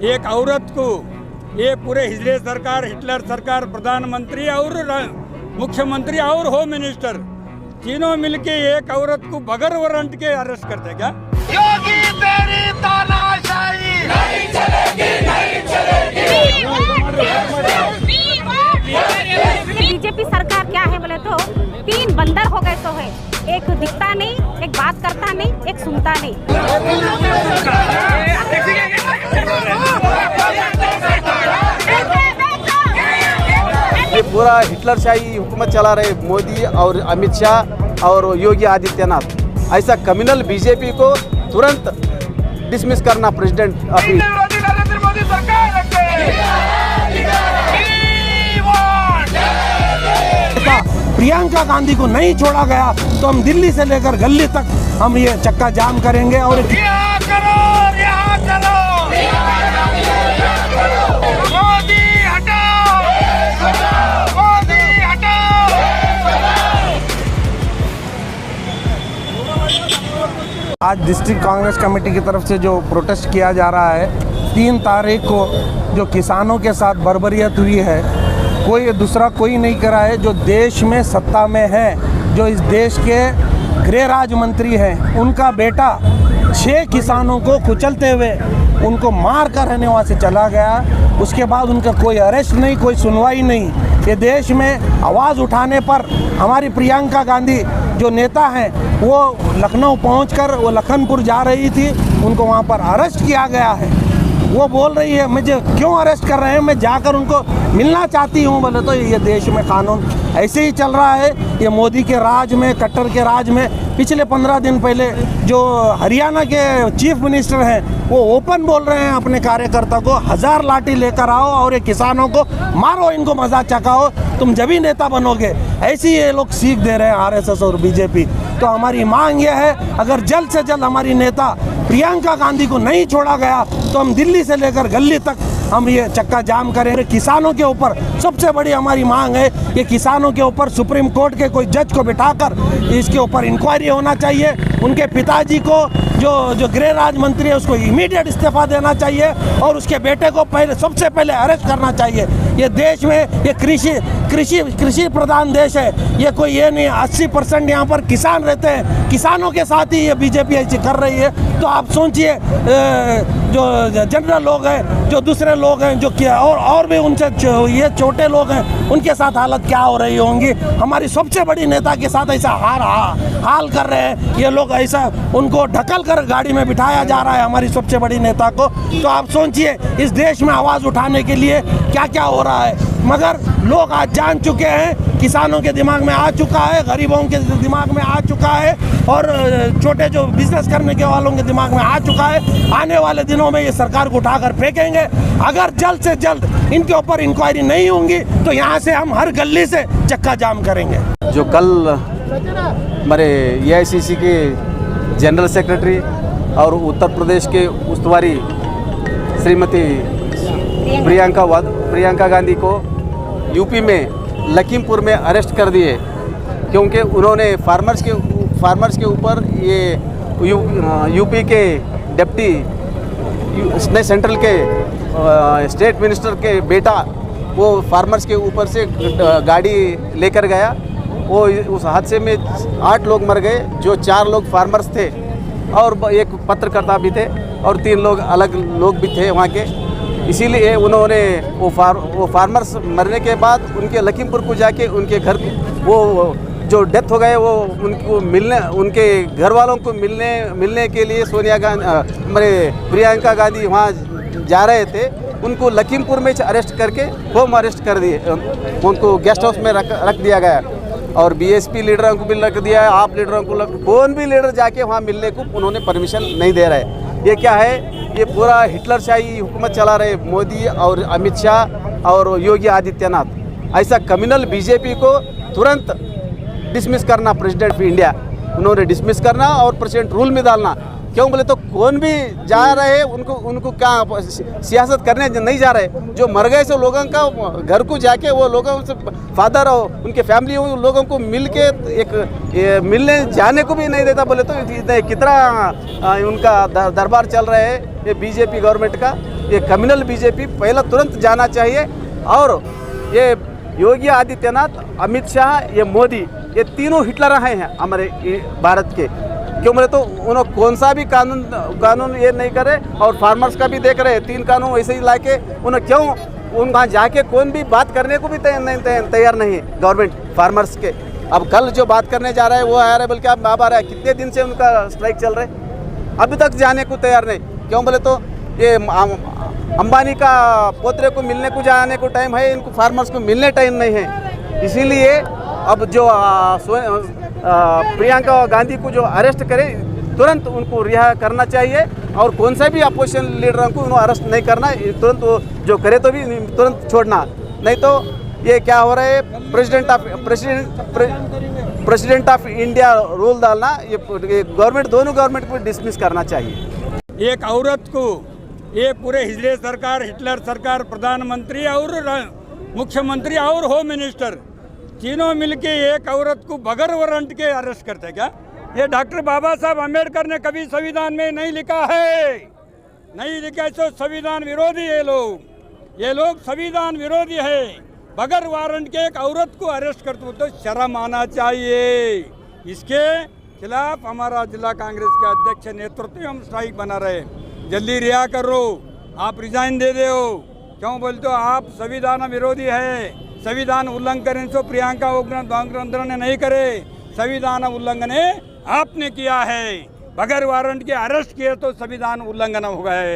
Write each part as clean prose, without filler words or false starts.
एक औरत को, ये पूरे हिटलर सरकार प्रधानमंत्री और मुख्यमंत्री और होम मिनिस्टर तीनों मिलके एक औरत को बगैर वारंट के अरेस्ट करते क्या? योगी तेरी तानाशाही नहीं चलेगी, नहीं चलेगी। बीजेपी सरकार क्या है बोले तो 3 बंदर हो गए तो है, एक दिखता नहीं, एक बात करता नहीं, एक सुनता नहीं। ये पूरा हिटलरशाही हुकूमत चला रहे मोदी और अमित शाह और योगी आदित्यनाथ। ऐसा कम्युनल बीजेपी को तुरंत डिसमिस करना प्रेसिडेंट अपनी। नरेंद्र मोदी सरकार प्रियंका गांधी को नहीं छोड़ा गया तो हम दिल्ली से लेकर गली तक हम ये चक्का जाम करेंगे। और रिहा करो मोदी हटाओ, मोदी हटाओ। आज डिस्ट्रिक्ट कांग्रेस कमेटी की तरफ से जो प्रोटेस्ट किया जा रहा है, 3 तारीख को जो किसानों के साथ बर्बरियत हुई है, कोई नहीं करा है। जो देश में सत्ता में है, जो इस देश के गृह राज्य मंत्री हैं, उनका बेटा 6 किसानों को कुचलते हुए उनको मार कर रहने वहाँ से चला गया। उसके बाद उनका कोई अरेस्ट नहीं, कोई सुनवाई नहीं। ये देश में आवाज़ उठाने पर हमारी प्रियंका गांधी जो नेता हैं, वो लखनऊ पहुंचकर वो लखनपुर जा रही थी, उनको वहाँ पर अरेस्ट किया गया है। वो बोल रही है मुझे क्यों अरेस्ट कर रहे हैं, मैं जाकर उनको मिलना चाहती हूँ। बोले तो ये देश में कानून ऐसे ही चल रहा है। ये मोदी के राज में, कट्टर के राज में पिछले 15 दिन पहले जो हरियाणा के चीफ मिनिस्टर हैं, वो ओपन बोल रहे हैं अपने कार्यकर्ता को 1000 लाठी लेकर आओ और ये किसानों को मारो, इनको मजा चखाओ, तुम जब ही नेता बनोगे। ऐसी ये लोग सीख दे रहे हैं आरएसएस और बीजेपी। तो हमारी मांग यह है, अगर जल्द से जल्द हमारी नेता प्रियंका गांधी को नहीं छोड़ा गया तो हम दिल्ली से लेकर गली तक हम ये चक्का जाम करेंगे। किसानों के ऊपर सबसे बड़ी हमारी मांग है कि किसानों के ऊपर सुप्रीम कोर्ट के कोई जज को बिठाकर इसके ऊपर इंक्वायरी होना चाहिए। उनके पिताजी को जो गृह राज्य मंत्री है, उसको इमीडिएट इस्तीफा देना चाहिए और उसके बेटे को सबसे पहले अरेस्ट करना चाहिए। ये देश में ये कृषि प्रधान देश है, ये कोई ये नहीं 80% यहाँ पर किसान रहते हैं। किसानों के साथ ही ये बीजेपी ऐसी कर रही है। तो आप सोचिए जो जनरल लोग हैं, जो दूसरे लोग हैं, जो क्या और भी उनसे ये छोटे लोग हैं, उनके साथ हालत क्या हो रही होंगी। हमारी सबसे बड़ी नेता के साथ ऐसा हाल कर रहे हैं ये लोग, ऐसा उनको ढकल कर गाड़ी में बिठाया जा रहा है हमारी सबसे बड़ी नेता को। तो आप सोचिए इस देश में आवाज़ उठाने के लिए क्या क्या हो रहा है। मगर लोग आज जान चुके हैं, किसानों के दिमाग में आ चुका है, गरीबों के दिमाग में आ चुका है और छोटे जो बिजनेस करने के वालों के दिमाग में आ चुका है। आने वाले दिनों में ये सरकार को उठाकर फेंकेंगे। अगर जल्द से जल्द इनके ऊपर इंक्वायरी नहीं होंगी तो यहाँ से हम हर गली से चक्का जाम करेंगे। जो कल हमारे एआईसीसी के जनरल सेक्रेटरी और उत्तर प्रदेश के उस्तुवारी श्रीमती प्रियंका गांधी को यूपी में लखीमपुर में अरेस्ट कर दिए, क्योंकि उन्होंने फार्मर्स के ऊपर ये यूपी के डिप्टी सेंट्रल के स्टेट मिनिस्टर के बेटा वो फार्मर्स के ऊपर से गाड़ी लेकर गया। वो उस हादसे में 8 लोग मर गए, जो 4 लोग फार्मर्स थे और एक पत्रकर्ता भी थे और 3 लोग अलग लोग भी थे वहाँ के। इसीलिए उन्होंने वो फार्मर्स मरने के बाद उनके लखीमपुर को जाके उनके घर वो जो डेथ हो गए वो उनको मिलने, उनके घर वालों को मिलने के लिए सोनिया गांधी प्रियंका गांधी वहाँ जा रहे थे। उनको लखीमपुर में अरेस्ट करके होम अरेस्ट कर दिए, उनको गेस्ट हाउस में रख दिया गया और बीएसपी लीडरों को भी रख दिया है, आप लीडरों को कौन भी लीडर जाके वहाँ मिलने को उन्होंने परमिशन नहीं दे रहे। ये क्या है, ये पूरा हिटलरशाही हुकूमत चला रहे मोदी और अमित शाह और योगी आदित्यनाथ। ऐसा कम्युनल बीजेपी को तुरंत डिसमिस करना प्रेसिडेंट ऑफ इंडिया, उन्होंने डिसमिस करना और प्रेसिडेंट रूल में डालना। क्यों बोले तो कौन भी जा रहे उनको क्या सियासत करने नहीं जा रहे। जो मर गए सो लोगों का घर को जाके वो लोगों से फादर और उनके फैमिली लोगों को मिल के एक मिलने जाने को भी नहीं देता। बोले तो कितना उनका दरबार चल रहा है ये बीजेपी गवर्नमेंट का। ये कम्युनल बीजेपी पहला तुरंत जाना चाहिए। और ये योगी आदित्यनाथ, अमित शाह, ये मोदी, ये तीनों हिटलर हैं हमारे भारत के। क्यों बोले तो उन्होंने कौन सा भी कानून ये नहीं करे, और फार्मर्स का भी देख रहे हैं 3 कानून वैसे ही लाके उन्हें क्यों वहाँ जाके कौन भी बात करने को भी तैयार नहीं है गवर्नमेंट फार्मर्स के। अब कल जो बात करने जा रहा है वो आ रहा है, बल्कि अब आ रहा है, कितने दिन से उनका स्ट्राइक चल रहा है, अभी तक जाने को तैयार नहीं। क्यों बोले तो ये अंबानी का पोतरे को मिलने को जाने को टाइम है, इनको फार्मर्स को मिलने टाइम नहीं है। इसीलिए अब जो प्रियंका गांधी को जो अरेस्ट करे तुरंत उनको रिहा करना चाहिए, और कौन सा भी अपोजिशन लीडरों को उन्होंने अरेस्ट नहीं करना, तुरंत वो जो करे तो भी तुरंत छोड़ना। नहीं तो ये क्या हो रहा है, प्रेसिडेंट ऑफ इंडिया रूल डालना, ये गवर्नमेंट, दोनों गवर्नमेंट को डिसमिस करना चाहिए। एक औरत को ये पूरे हिजड़े सरकार, हिटलर सरकार, प्रधानमंत्री और मुख्यमंत्री और होम मिनिस्टर तीनों मिलके एक औरत को बगैर वारंट के अरेस्ट करते क्या? ये डॉक्टर बाबा साहब अम्बेडकर ने कभी संविधान में नहीं लिखा है, नहीं लिखा है। तो संविधान विरोधी है ये लोग संविधान विरोधी है। बगैर वारंट के एक औरत को अरेस्ट करते तो शर्म आना चाहिए। इसके खिलाफ हमारा जिला कांग्रेस के अध्यक्ष नेतृत्व में हम स्ट्राइक बना रहे। जल्दी रिहा करो, आप रिजाइन दे दो। क्यों बोलते हो आप संविधान विरोधी है, संविधान उल्लंघन तो प्रियंका गांधी ने नहीं करे, संविधान उल्लंघन आपने किया है। बगैर वारंट के अरेस्ट किए तो संविधान उल्लंघन हो गए,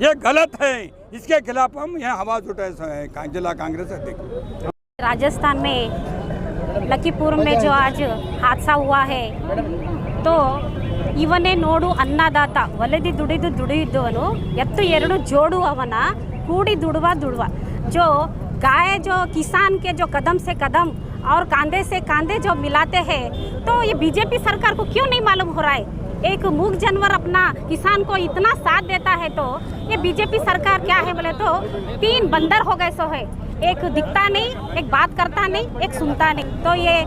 ये गलत है। इसके खिलाफ हम यहाँ आवाज उठाए जिला कांग्रेस अध्यक्ष। राजस्थान में लखीपुर में जो आज हादसा हुआ है, तो ಇವನೇ ನೋಡು ಅನ್ನದಾತ ಒಲೆದಿ ದುಡಿದು ದುಡಿದವನು ಎತ್ತು ಎರಡು ಜೋಡು ಅವನ ಕೂಡಿ ದುಡುವ जो गाय जो किसान के जो कदम से कदम और कांधे से कांधे जो मिलाते हैं, तो ये बीजेपी सरकार को क्यों नहीं मालूम हो रहा है? एक मूक जानवर अपना किसान को इतना साथ देता है, तो ये बीजेपी सरकार क्या है बोले तो 3 बंदर हो गए सो है। एक दिखता नहीं, एक बात करता नहीं, एक सुनता नहीं। तो ये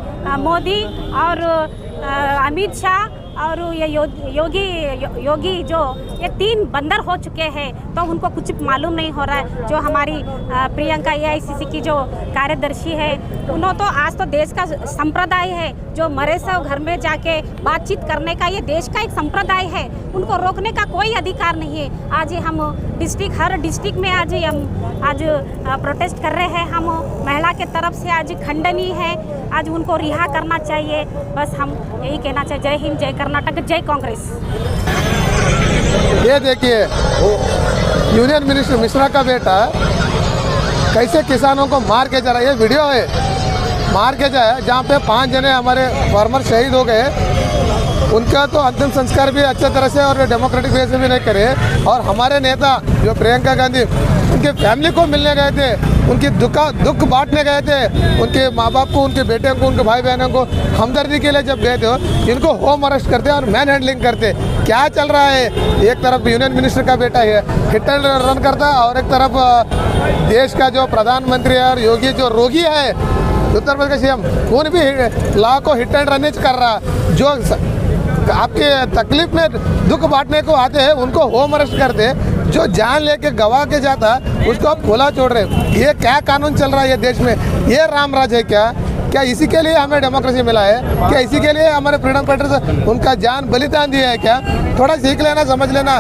मोदी और अमित शाह और ये योगी जो ये 3 बंदर हो चुके हैं, तो उनको कुछ मालूम नहीं हो रहा है। जो हमारी प्रियंका AICC की जो कार्यदर्शी है, उन्होंने तो आज तो देश का संप्रदाय है, जो मरे से घर में जाके बातचीत करने का ये देश का एक संप्रदाय है, उनको रोकने का कोई अधिकार नहीं है। आज हम हर डिस्ट्रिक्ट में आज प्रोटेस्ट कर रहे हैं। हम महिला के तरफ से आज खंडनीय है, आज उनको रिहा करना चाहिए। बस हम यही कहना चाहिए। जय हिंद, जय कर्नाटक, जय कांग्रेस। ये देखिए यूनियन मिनिस्टर मिश्रा का बेटा कैसे किसानों को मार के जा रहा है। ये वीडियो है, मार के जाए जहाँ पे 5 जने हमारे फार्मर शहीद हो गए, उनका तो अंतिम संस्कार भी अच्छे तरह से और डेमोक्रेटिक वे से भी नहीं करे। और हमारे नेता जो प्रियंका गांधी उनके फैमिली को मिलने गए थे, उनकी दुख बांटने गए थे, उनके माँ बाप को, उनके बेटे को, उनके भाई बहनों को हमदर्दी के लिए जब गए थे, इनको होम अरेस्ट करते और मैन हैंडलिंग करते। क्या चल रहा है? एक तरफ यूनियन मिनिस्टर का बेटा है हिट एंड रन करता है, और एक तरफ देश का जो प्रधानमंत्री है और योगी जो रोगी है उत्तर प्रदेश CM, उन भी लॉ को हिट एंड रन कर रहा। जो आपके तकलीफ में दुख बांटने को आते हैं उनको होम अरेस्ट करते, जो जान लेके गवा के जाता उसको आप खुला छोड़ रहे। ये क्या कानून चल रहा है ये देश में? ये राम राज है क्या? क्या इसी के लिए हमें डेमोक्रेसी मिला है? क्या इसी के लिए हमारे फ्रीडम फाइटर्स उनका जान बलिदान दिया है क्या? थोड़ा सीख लेना, समझ लेना।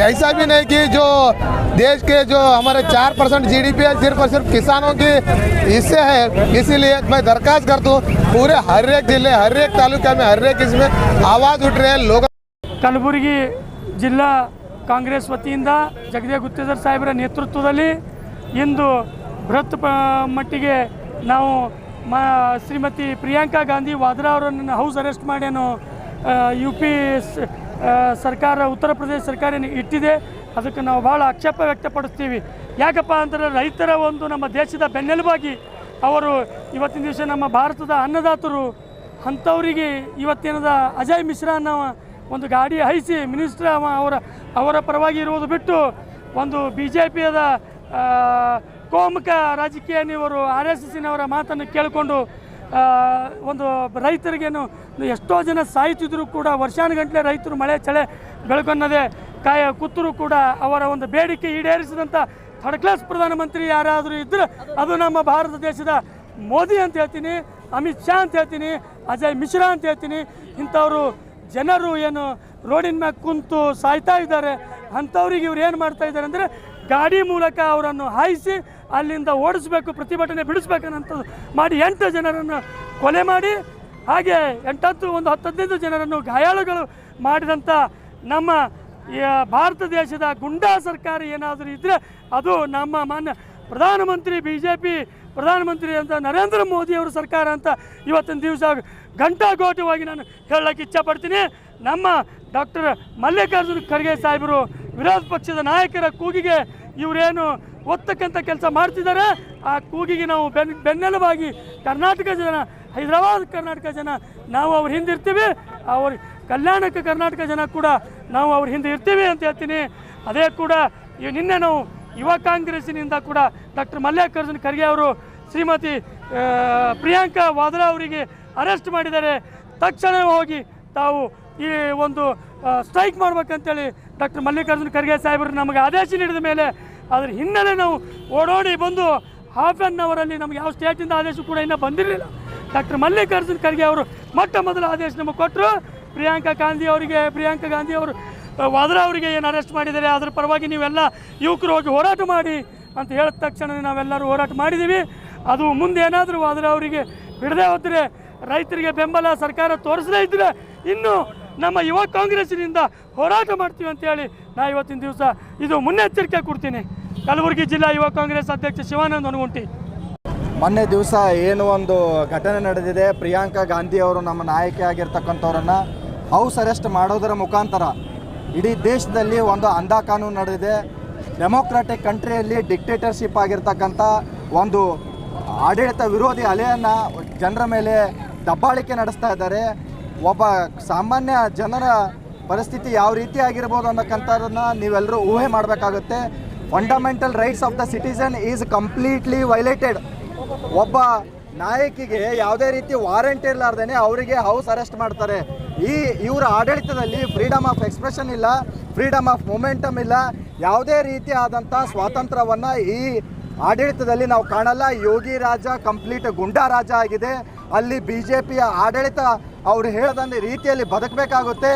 ऐसा भी नहीं कि जो देश के जो हमारे 4% GDP है सिर्फ और सिर्फ किसानों के हिस्से है। इसीलिए मैं दरखास्त करता हूँ पूरे हर एक जिले, हर एक तालुका में, हर एक इसमें आवाज़ उठ रहे हैं लोग। ಕಲಬುರಗಿ ಜಿಲ್ಲಾ ಕಾಂಗ್ರೆಸ್ ವತಿಯಿಂದ ಜಗದೇವ್ ಗುತ್ತೇದಾರ್ ಸಾಹೇಬರ ನೇತೃತ್ವದಲ್ಲಿ ಇಂದು ಬೃಹತ್ ಮಟ್ಟಿಗೆ ನಾವು ಶ್ರೀಮತಿ ಪ್ರಿಯಾಂಕಾ ಗಾಂಧಿ ವಾದ್ರಾ ಅವರನ್ನು ಹೌಸ್ ಅರೆಸ್ಟ್ ಮಾಡೇನು UP ಸರ್ಕಾರ, ಉತ್ತರ ಪ್ರದೇಶ ಸರ್ಕಾರ ಇಟ್ಟಿದೆ. ಅದಕ್ಕೆ ನಾವು ಭಾಳ ಆಕ್ಷೇಪ ವ್ಯಕ್ತಪಡಿಸ್ತೀವಿ. ಯಾಕಪ್ಪ ಅಂದರೆ ರೈತರ ಒಂದು ನಮ್ಮ ದೇಶದ ಬೆನ್ನೆಲುಬಾಗಿ ಅವರು ಇವತ್ತಿನ ದಿವಸ ನಮ್ಮ ಭಾರತದ ಅನ್ನದಾತರು, ಅಂಥವರಿಗೆ ಇವತ್ತೇನದ ಅಜಯ್ ಮಿಶ್ರಾ ಅನ್ನೋ ಒಂದು ಗಾಡಿ ಹೈಸಿ ಮಿನಿಸ್ಟರ್ ಅವರ ಪರವಾಗಿ ಇರುವುದು ಬಿಟ್ಟು ಒಂದು BJPಯದ ಕೋಮುಕ ರಾಜಕೀಯನವರು RSSನವರ ಮಾತನ್ನು ಕೇಳಿಕೊಂಡು ಒಂದು ರೈತರಿಗೇನು ಎಷ್ಟೋ ಜನ ಸಾಯ್ತಿದ್ರು ಕೂಡ ವರ್ಷಾನುಗಟ್ಟಲೆ ರೈತರು ಮಳೆ ಚಳಿ ಬೆಳ್ಕೊನ್ನದೇ ಕೂತರೂ ಕೂಡ ಅವರ ಒಂದು ಬೇಡಿಕೆ ಈಡೇರಿಸಿದಂಥ ಥರ್ಡ್ ಕ್ಲಾಸ್ ಪ್ರಧಾನಮಂತ್ರಿ ಯಾರಾದರೂ ಇದ್ದರೆ ಅದು ನಮ್ಮ ಭಾರತ ದೇಶದ ಮೋದಿ ಅಂತ ಹೇಳ್ತೀನಿ, ಅಮಿತ್ ಶಾ ಅಂತ ಹೇಳ್ತೀನಿ, ಅಜಯ್ ಮಿಶ್ರಾ ಅಂತ ಹೇಳ್ತೀನಿ. ಇಂಥವರು ಜನರು ಏನು ರೋಡಿನ ಮ್ಯಾಗ ಕುಂತು ಸಾಯ್ತಾ ಇದ್ದಾರೆ, ಅಂಥವ್ರಿಗೆ ಇವ್ರು ಏನು ಮಾಡ್ತಾ ಇದ್ದಾರೆ ಅಂದರೆ ಗಾಡಿ ಮೂಲಕ ಅವರನ್ನು ಹಾಯಿಸಿ ಅಲ್ಲಿಂದ ಓಡಿಸ್ಬೇಕು, ಪ್ರತಿಭಟನೆ ಬಿಡಿಸ್ಬೇಕನ್ನಂಥದ್ದು ಮಾಡಿ 8 ಜನರನ್ನು ಕೊಲೆ ಮಾಡಿ, ಹಾಗೆ 10-15 ಜನರನ್ನು ಗಾಯಾಳುಗಳು ಮಾಡಿದಂಥ ನಮ್ಮ ಭಾರತ ದೇಶದ ಗುಂಡಾ ಸರ್ಕಾರ ಏನಾದರೂ ಇದ್ದರೆ ಅದು ನಮ್ಮ ಮಾನ್ಯ ಪ್ರಧಾನಮಂತ್ರಿ BJP ಪ್ರಧಾನಮಂತ್ರಿ ಅಂತ ನರೇಂದ್ರ ಮೋದಿಯವರ ಸರ್ಕಾರ ಅಂತ ಇವತ್ತಿನ ದಿವಸ ಘಂಟಾಘೋಟವಾಗಿ ನಾನು ಹೇಳಕ್ಕೆ ಇಚ್ಛಪಡ್ತೀನಿ. ನಮ್ಮ ಡಾಕ್ಟರ್ ಮಲ್ಲಿಕಾರ್ಜುನ ಖರ್ಗೆ ಸಾಹೇಬರು ವಿರೋಧ ಪಕ್ಷದ ನಾಯಕರ ಕೂಗಿಗೆ ಇವರೇನು ಒತ್ತಕ್ಕಂಥ ಕೆಲಸ ಮಾಡ್ತಿದ್ದಾರೆ, ಆ ಕೂಗಿಗೆ ನಾವು ಬೆನ್ನೆಲುಬಾಗಿ ಕರ್ನಾಟಕ ಜನ, ಹೈದರಾಬಾದ್ ಕರ್ನಾಟಕ ಜನ ನಾವು ಅವ್ರ ಹಿಂದೆ ಇರ್ತೀವಿ, ಅವ್ರ ಕಲ್ಯಾಣಕ್ಕೆ ಕರ್ನಾಟಕ ಜನ ಕೂಡ ನಾವು ಅವ್ರ ಹಿಂದೆ ಇರ್ತೀವಿ ಅಂತ ಹೇಳ್ತೀನಿ. ಅದೇ ಕೂಡ ನಿನ್ನೆ ನಾವು ಯುವ ಕಾಂಗ್ರೆಸ್ಸಿನಿಂದ ಕೂಡ ಡಾಕ್ಟರ್ ಮಲ್ಲಿಕಾರ್ಜುನ ಖರ್ಗೆ ಅವರು ಶ್ರೀಮತಿ ಪ್ರಿಯಾಂಕಾ ವಾದ್ರಾ ಅವರಿಗೆ ಅರೆಸ್ಟ್ ಮಾಡಿದ್ದಾರೆ. ತಕ್ಷಣ ಹೋಗಿ ತಾವು ಈ ಒಂದು ಸ್ಟ್ರೈಕ್ ಮಾಡ್ಬೇಕಂತೇಳಿ ಡಾಕ್ಟರ್ ಮಲ್ಲಿಕಾರ್ಜುನ ಖರ್ಗೆ ಸಾಹೇಬರು ನಮಗೆ ಆದೇಶ ನೀಡಿದ ಮೇಲೆ ಅದರ ಹಿನ್ನೆಲೆ ನಾವು ಓಡೋಡಿ ಬಂದು ಹಾಫ್ ಆನ್ ಅವರಲ್ಲಿ ನಮಗೆ ಯಾವ ಸ್ಟೇಟಿಂದ ಆದೇಶ ಕೂಡ ಇನ್ನೂ ಬಂದಿರಲಿಲ್ಲ. ಡಾಕ್ಟರ್ ಮಲ್ಲಿಕಾರ್ಜುನ ಖರ್ಗೆ ಅವರು ಮೊಟ್ಟ ಮೊದಲ ಆದೇಶ ನಮಗೆ ಕೊಟ್ಟರು. ಪ್ರಿಯಾಂಕಾ ಗಾಂಧಿ ಅವರು ವಾದ್ರಾ ಅವರಿಗೆ ಏನು ಅರೆಸ್ಟ್ ಮಾಡಿದ್ದಾರೆ ಅದರ ಪರವಾಗಿ ನೀವೆಲ್ಲ ಯುವಕರು ಹೋಗಿ ಹೋರಾಟ ಮಾಡಿ ಅಂತ ಹೇಳಿದ ತಕ್ಷಣ ನಾವೆಲ್ಲರೂ ಹೋರಾಟ ಮಾಡಿದ್ದೀವಿ. ಅದು ಮುಂದೆ ಏನಾದರೂ ವಾದ್ರಾ ಅವರಿಗೆ ಬಿಡದೆ ಹೋದರೆ, ರೈತರಿಗೆ ಬೆಂಬಲ ಸರ್ಕಾರ ತೋರಿಸದೇ ಇದ್ದರೆ ಇನ್ನು ನಮ್ಮ ಯುವ ಕಾಂಗ್ರೆಸ್ಸಿನಿಂದ ಹೋರಾಟ ಮಾಡ್ತೀವಿ ಅಂತೇಳಿ ನಾ ಇವತ್ತಿನ ದಿವಸ ಇದು ಮುನ್ನೆಚ್ಚರಿಕೆ ಕೊಡ್ತೀನಿ. ಕಲಬುರಗಿ ಜಿಲ್ಲಾ ಯುವ ಕಾಂಗ್ರೆಸ್ ಅಧ್ಯಕ್ಷ ಶಿವಾನಂದ ಅನಗುಂಟಿ. ಮೊನ್ನೆ ದಿವಸ ಏನು ಒಂದು ಘಟನೆ ನಡೆದಿದೆ, ಪ್ರಿಯಾಂಕಾ ಗಾಂಧಿ ಅವರು ನಮ್ಮ ನಾಯಕಿ ಆಗಿರ್ತಕ್ಕಂಥವ್ರನ್ನು ಹೌಸ್ ಅರೆಸ್ಟ್ ಮಾಡೋದರ ಮುಖಾಂತರ ಇಡೀ ದೇಶದಲ್ಲಿ ಒಂದು ಅಂಧ ಕಾನೂನು ನಡೆದಿದೆ. ಡೆಮೋಕ್ರಾಟಿಕ್ ಕಂಟ್ರಿಯಲ್ಲಿ ಡಿಕ್ಟೇಟರ್ಶಿಪ್ ಆಗಿರ್ತಕ್ಕಂಥ ಒಂದು ಆಡಳಿತ ವಿರೋಧಿ ಅಲೆಯನ್ನು ಜನರ ಮೇಲೆ ದಬ್ಬಾಳಿಕೆ ನಡೆಸ್ತಾ ಇದ್ದಾರೆ. ಒಬ್ಬ ಸಾಮಾನ್ಯ ಜನರ ಪರಿಸ್ಥಿತಿ ಯಾವ ರೀತಿ ಆಗಿರ್ಬೋದು ಅನ್ನೋಕ್ಕಂಥದ್ದನ್ನು ನೀವೆಲ್ಲರೂ ಊಹೆ ಮಾಡಬೇಕಾಗುತ್ತೆ. Fundamental rights of the citizen is completely violated. ಒಬ್ಬ ನಾಯಕಿಗೆ ಯಾವುದೇ ರೀತಿ ವಾರಂಟ್ ಇರಲಾರ್ದೇ ಅವರಿಗೆ ಹೌಸ್ ಅರೆಸ್ಟ್ ಮಾಡ್ತಾರೆ. ಇವರ ಆಡಳಿತದಲ್ಲಿ ಫ್ರೀಡಮ್ ಆಫ್ ಎಕ್ಸ್ಪ್ರೆಷನ್ ಇಲ್ಲ, ಫ್ರೀಡಮ್ ಆಫ್ ಮೊಮೆಂಟಮ್ ಇಲ್ಲ, ಯಾವುದೇ ರೀತಿ ಆದಂಥ ಸ್ವಾತಂತ್ರ್ಯವನ್ನು ಈ ಆಡಳಿತದಲ್ಲಿ ನಾವು ಕಾಣಲ್ಲ. ಯೋಗಿ ರಾಜ ಕಂಪ್ಲೀಟ್ ಗುಂಡಾ ರಾಜ ಆಗಿದೆ. ಅಲ್ಲಿ BJPಯ ಆಡಳಿತ ಅವರು ಹೇಳಿದ ರೀತಿಯಲ್ಲಿ ಬದುಕಬೇಕಾಗುತ್ತೆ.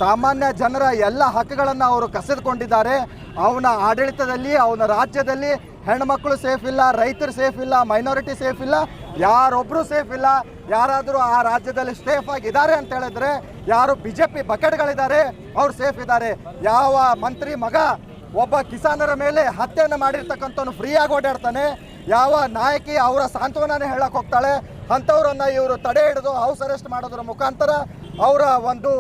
ಸಾಮಾನ್ಯ ಜನರ ಎಲ್ಲ ಹಕ್ಕುಗಳನ್ನು ಅವರು ಕಸಿದುಕೊಂಡಿದ್ದಾರೆ. ಅವನ ಆಡಳಿತದಲ್ಲಿ, ಅವನ ರಾಜ್ಯದಲ್ಲಿ ಹೆಣ್ಮಕ್ಳು ಸೇಫ್ ಇಲ್ಲ, ರೈತರು ಸೇಫ್ ಇಲ್ಲ, ಮೈನಾರಿಟಿ ಸೇಫ್ ಇಲ್ಲ, ಯಾರೊಬ್ಬರು ಸೇಫ್ ಇಲ್ಲ. ಯಾರಾದರೂ ಆ ರಾಜ್ಯದಲ್ಲಿ ಸೇಫ್ ಆಗಿದ್ದಾರೆ ಅಂತ ಹೇಳಿದ್ರೆ ಯಾರು BJP ಬಕೆಟ್ಗಳಿದ್ದಾರೆ ಅವ್ರು ಸೇಫ್ ಇದ್ದಾರೆ. ಯಾವ ಮಂತ್ರಿ ಮಗ ಒಬ್ಬ ಕಿಸಾನರ ಮೇಲೆ ಹತ್ಯೆಯನ್ನು ಮಾಡಿರ್ತಕ್ಕಂಥವ್ನು ಫ್ರೀಯಾಗಿ ಓಡಾಡ್ತಾನೆ, ಯಾವ ನಾಯಕಿ ಅವರ ಸಾಂತ್ವನನೇ ಹೇಳಕ್ಕೆ ಹೋಗ್ತಾಳೆ, ಅಂಥವ್ರನ್ನು ಇವರು ತಡೆ ಹಿಡಿದು ಹೌಸ್ ಅರೆಸ್ಟ್ ಮಾಡೋದ್ರ ಮುಖಾಂತರ ಅವರ ಒಂದು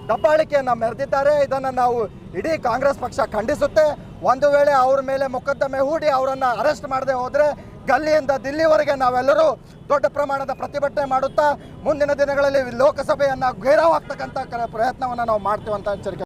ದಬ್ಬಾಳಿಕೆಯನ್ನು ಮೆರೆದಿದ್ದಾರೆ. ಇದನ್ನು ನಾವು ಇಡೀ ಕಾಂಗ್ರೆಸ್ ಪಕ್ಷ ಖಂಡಿಸುತ್ತೆ. ಒಂದು ವೇಳೆ ಅವ್ರ ಮೇಲೆ ಮೊಕದ್ದಮೆ ಹೂಡಿ ಅವರನ್ನು ಅರೆಸ್ಟ್ ಮಾಡದೆ ಹೋದರೆ ಗಲ್ಲಿಯಿಂದ ದಿಲ್ಲಿವರೆಗೆ ನಾವೆಲ್ಲರೂ ದೊಡ್ಡ ಪ್ರಮಾಣದ ಪ್ರತಿಭಟನೆ ಮಾಡುತ್ತಾ ಮುಂದಿನ ದಿನಗಳಲ್ಲಿ ಲೋಕಸಭೆಯನ್ನು ಘೇರಾವ್ ಆಗ್ತಕ್ಕಂಥ ಪ್ರಯತ್ನವನ್ನು ನಾವು ಮಾಡ್ತೀವಂತ ಎಚ್ಚರಿಕೆ